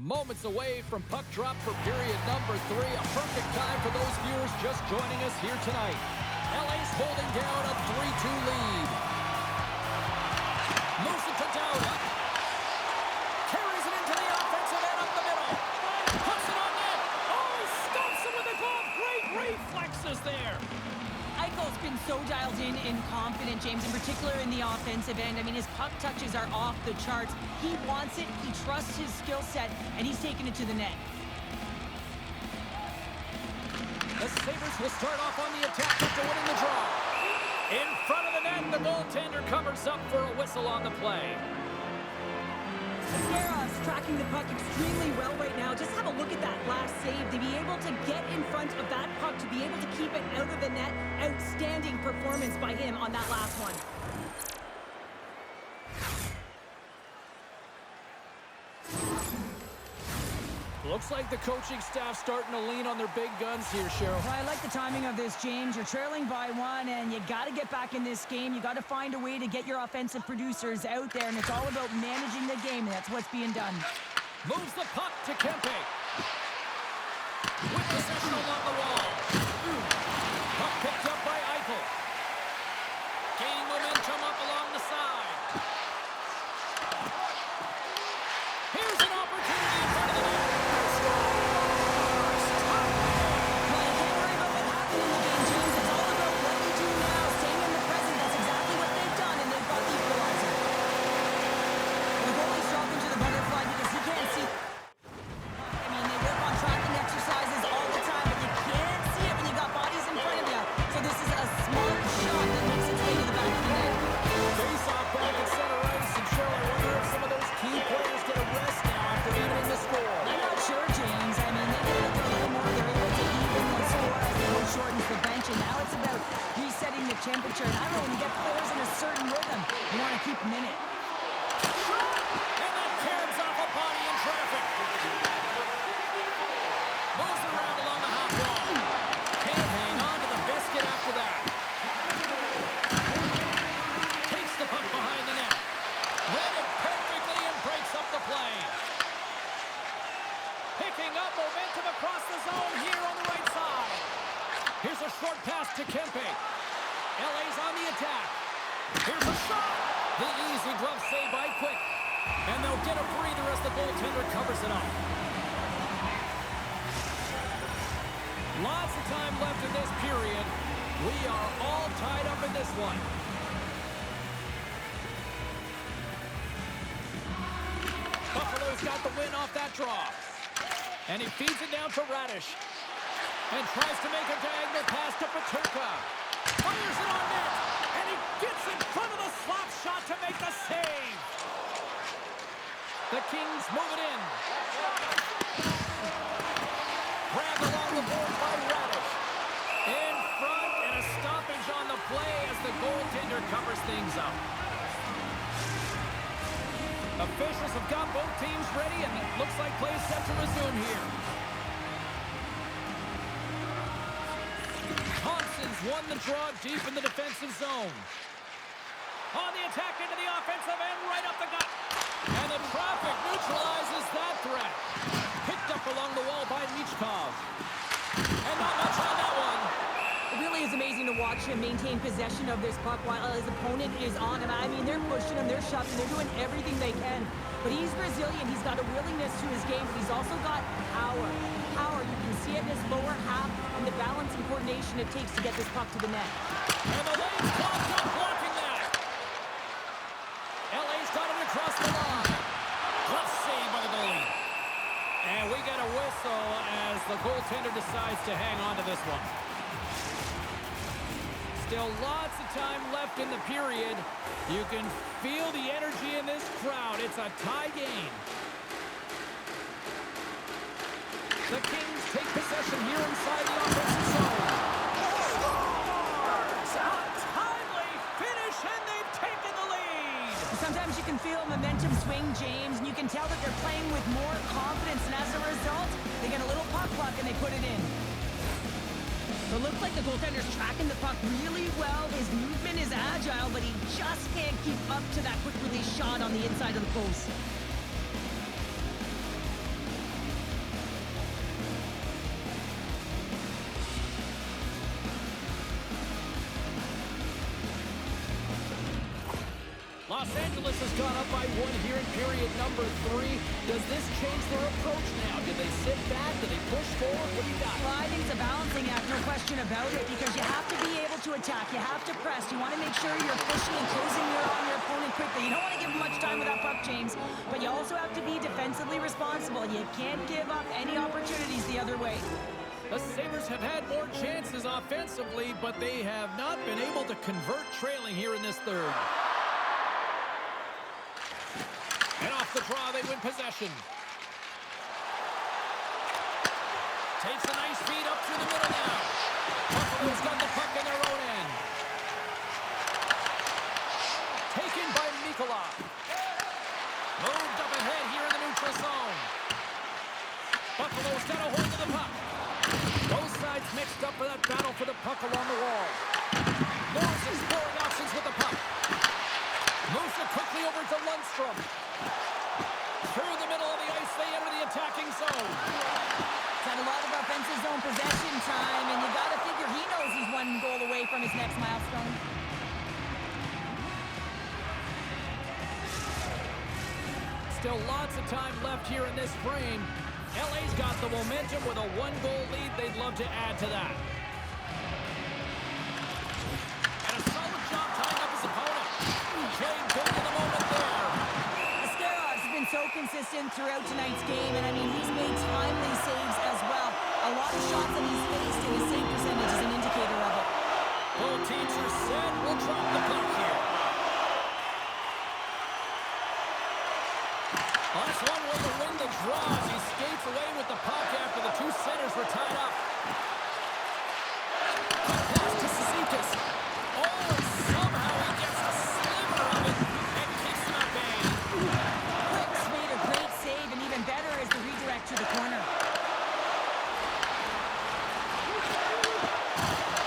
Moments away from puck drop for period number 3. A perfect time for those viewers just joining us here tonight. LA's holding down a 3-2 lead. Moves it to Dowd. Carries it into the offensive end up the middle. Puts it on net. Oh, stops it with the glove. Great reflexes there. Eichel's been so dialed in and confident, James, in particular in the offensive end. I mean, his puck touches are off the charts. He wants it, he trusts his skill set, and he's taking it to the net. The Sabres will start off on the attack after winning the draw. In front of the net, the goaltender covers up for a whistle on the play. Sierra's tracking the puck extremely well right now. Just have a look at that last save. To be able to get in front of that puck, to be able to keep it out of the net, outstanding performance by him on that last one. Looks like the coaching staff starting to lean on their big guns here, Cheryl. Well, I like the timing of this, James. You're trailing by 1, and you got to get back in this game. You got to find a way to get your offensive producers out there, and it's all about managing the game, and that's what's being done. Moves the puck to Kempe. With possession along the wall. Puck picked up by Eichel. Gaining momentum up along the side. Here's an opportunity in front of the net. Temperature, and I don't know, when you get players in a certain rhythm, you want to keep them in it. And that tears off a body in traffic. Moves around along the half wall. Can't hang on to the biscuit after that. Takes the puck behind the net. Read it perfectly and breaks up the play. Picking up momentum across the zone here on the right side. Here's a short pass to Kempe. LA's on the attack. Here's a shot. The easy glove save by Quick. And they'll get a breather as the goaltender covers it up. Lots of time left in this period. We are all tied up in this one. Buffalo's got the win off that draw. And he feeds it down to Radish. And tries to make a diagonal pass to Peterka. Fires it on net, and he gets in front of the slap shot to make the save. The Kings move it in. Grabbed along the board by Radish. In front, and a stoppage on the play as the goaltender covers things up. Officials have got both teams ready, and it looks like play is set to resume here. Won the draw deep in the defensive zone. On the attack into the offensive end, right up the gut. And the traffic neutralizes that threat. Picked up along the wall by Michkov. And not much on that one. It really is amazing to watch him maintain possession of this puck while his opponent is on him. I mean, they're pushing him, they're shoving, they're doing everything they can. But he's resilient, he's got a willingness to his game, but he's also got power. Power, you can see it in his lower half and the balance and coordination it takes to get this puck to the net. And the lane's clogged up blocking that. LA's got it across the line. Glove save by the goalie. And we get a whistle as the goaltender decides to hang on to this one. Still lots of time left in the period. You can feel the energy in this crowd. It's a tie game. The Kings take possession here inside the offensive zone. Scores! A timely finish, and they've taken the lead. Sometimes you can feel momentum swing, James, and you can tell that they're playing with more confidence, and as a result, they get a little puck luck and they put it in. So it looks like the goaltender's tracking the puck really well. His movement is agile, but he just can't keep up to that quick release shot on the inside of the post. Los Angeles has gone up by 1 here in period number 3. Does this change their approach now? Do they sit back? Do they push forward? What do you got? Well, I think it's a balancing act, no question about it, because you have to be able to attack. You have to press. You want to make sure you're pushing and closing on your opponent quickly. You don't want to give them much time with that puck, James, but you also have to be defensively responsible. You can't give up any opportunities the other way. The Sabres have had more chances offensively, but they have not been able to convert trailing here in this third. And off the draw, they win possession. Takes a nice feed up through the middle now. Buffalo's got the puck in their own end. Taken by Mikula. Moved up ahead here in the neutral zone. Buffalo's got a hold of the puck. Both sides mixed up for that battle for the puck along the wall. Norris exploring options with the puck. Moves it quickly over to Lundstrom. Through the middle of the ice, they enter the attacking zone. He's had a lot of offensive zone possession time, and you got to figure he knows he's 1 goal away from his next milestone. Still lots of time left here in this frame. LA's got the momentum with a 1-goal lead. They'd love to add to that. And a solid job tying up his opponent. Jane took to the moment there. Ascarov's been so consistent throughout tonight's game, and I mean, he's made timely saves as well. A lot of shots that he's faced in his save percentage is an indicator of it. Both teams are set. We'll drop the puck here. That's one way to win the draw as he skates away with the puck after the 2 centers were tied up. Pass to Cizikas. Oh, and somehow he gets a sliver of it and keeps him at bay. Quick's made a great save, and even better is the redirect to the corner.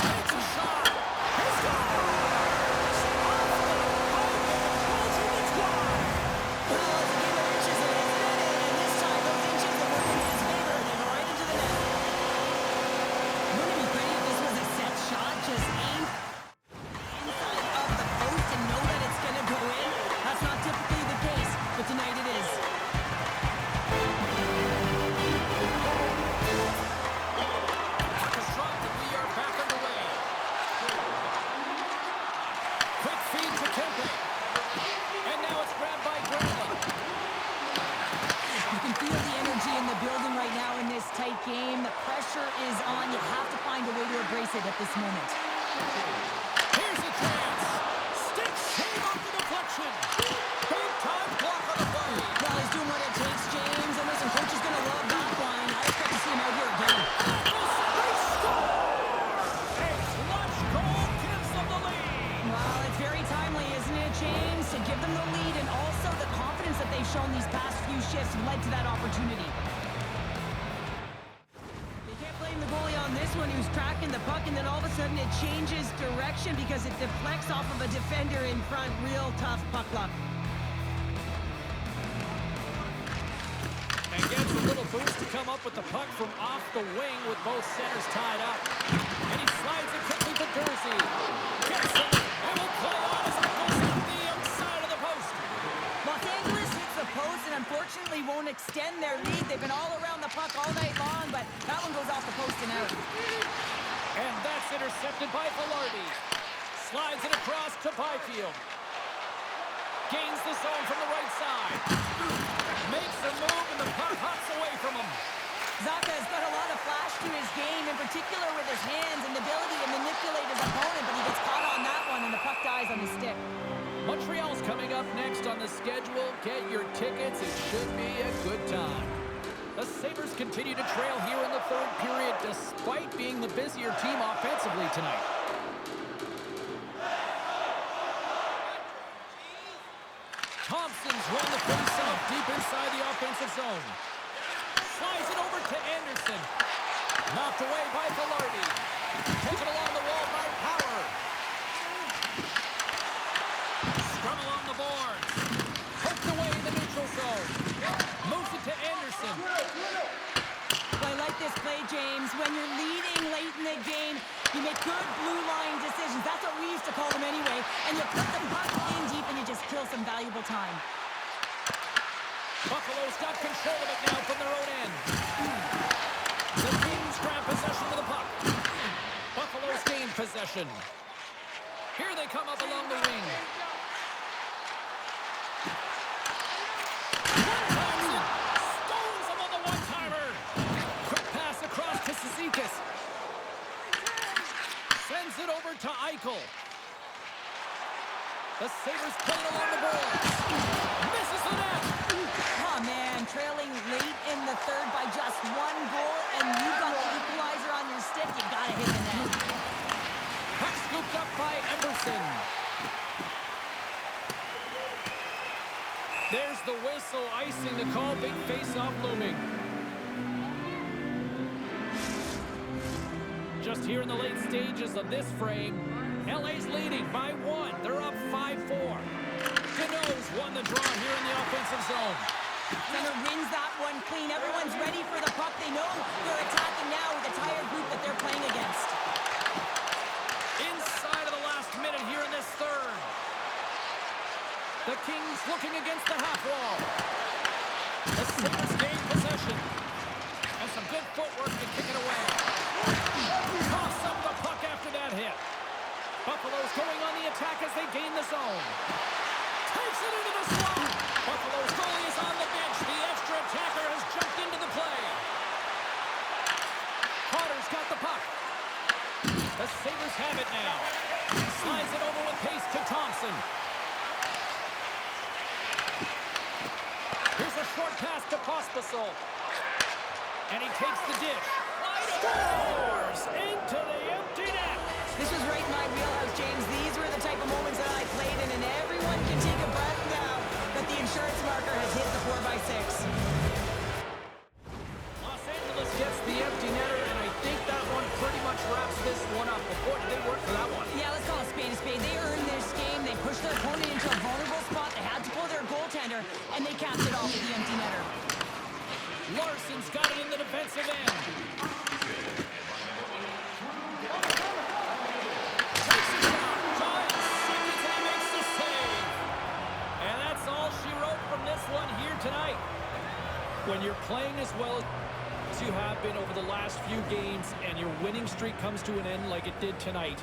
Takes a shot. He scores! Tonight it is. Puck is dropped and we are back underway. Quick feed to Kempe. And now it's grabbed by Granlund. You can feel the energy in the building right now in this tight game. The pressure is on. You have to find a way to embrace it at this moment. Here's a chance. Stick shave off the deflection. Big time block on the play. Well, he's doing what it takes, James. And listen, coach is going to love that line. I expect to see him out here again. They score! A clutch goal gives them the lead. Well, it's very timely, isn't it, James? To give them the lead, and also the confidence that they've shown these past few shifts led to that opportunity. They can't blame the goalie on this one. He was tracking the puck, and then all of a sudden it changes direction because it deflects off of a defender in front. Real tough puck luck. And gets a little boost to come up with the puck from off the wing with both centers tied up. And he slides it quickly to Jersey. Gets it, and will play on as it goes out the outside of the post. Los Angeles hits the post and unfortunately won't extend their lead. They've been all around the puck all night long, but that one goes off the post and out. And that's intercepted by Velarde. Slides it across to Byfield. Gains the zone from the right side. Makes the move, and the puck hops away from him. Zacha has got a lot of flash to his game, in particular with his hands and the ability to manipulate his opponent, but he gets caught on that one, and the puck dies on the stick. Montreal's coming up next on the schedule. Get your tickets. It should be a good time. The Sabres continue to trail here in the third period, despite being the busier team offensively tonight. Thompson's run the face-off deep inside the offensive zone. Slides it over to Anderson. Knocked away by Velarde. Taken along the wall by Power. Scrum along the boards. Poked away in the neutral zone. Moves it to Anderson. Well, I like this play, James. When you're leading late in the game, you make good blue line decisions. That's what we used to call them anyway. And and you put the puck in deep and you just kill some valuable time. Buffalo's got control of it now from their own end. The Kings grab possession of the puck. Buffalo's gained possession. Here they come up along the wing. Thompson stones him on the one-timer. Quick pass across to Cizikas. Sends it over to Eichel. The Sabres play it along the boards. Misses the net. Oh, man, trailing late in the third by just one goal, and you've got the equalizer on your stick. You got to hit the net. Puck scooped up by Emerson. There's the whistle, icing the call. Big face-off looming. Just here in the late stages of this frame, LA's leading by 1. They're up 5-4. Cano's won the draw here in the offensive zone. Center wins that one clean. Everyone's ready for the puck. They know they're attacking now with the tired group that they're playing against. Inside of the last minute here in this third. The Kings looking against the half wall. The Sabres gain possession. And some good footwork to kick it away. Toss up the puck after that hit. Buffalo's going on the attack as they gain the zone. Takes it into the slot. Buffalo's goalie is on the bench. The extra attacker has jumped into the play. Carter's got the puck. The Sabres have it now. Slides it over with pace to Thompson. Here's a short pass to Pospisil. And he takes the dish. Scores into the empty net. This was right in my wheelhouse, James. These were the type of moments that I played in, and everyone can take a breath now that the insurance marker has hit the 4x6. Los Angeles gets the empty netter, and I think that one pretty much wraps this one up. But boy, did they work for that one. Yeah, let's call a spade a spade. They earned this game. They pushed their opponent into a vulnerable spot. They had to pull their goaltender, and they capped it off with the empty netter. Larson's got it in the defensive end. Takes a shot. Giant seconds, and he makes the save. And that's all she wrote from this one here tonight. When you're playing as well as you have been over the last few games and your winning streak comes to an end like it did tonight,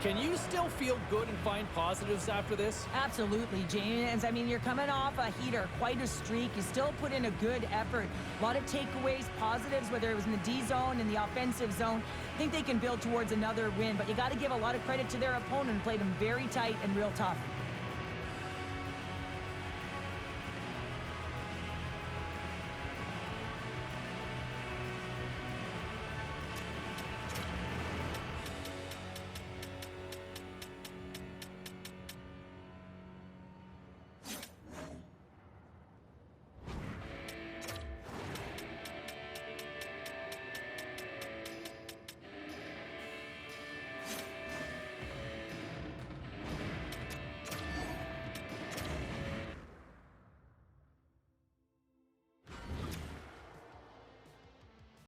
can you still feel good and find positives after this? Absolutely, James. I mean, you're coming off a heater, quite a streak. You still put in a good effort. A lot of takeaways, positives, whether it was in the D zone, in the offensive zone. I think they can build towards another win, but you got to give a lot of credit to their opponent. Played them very tight and real tough.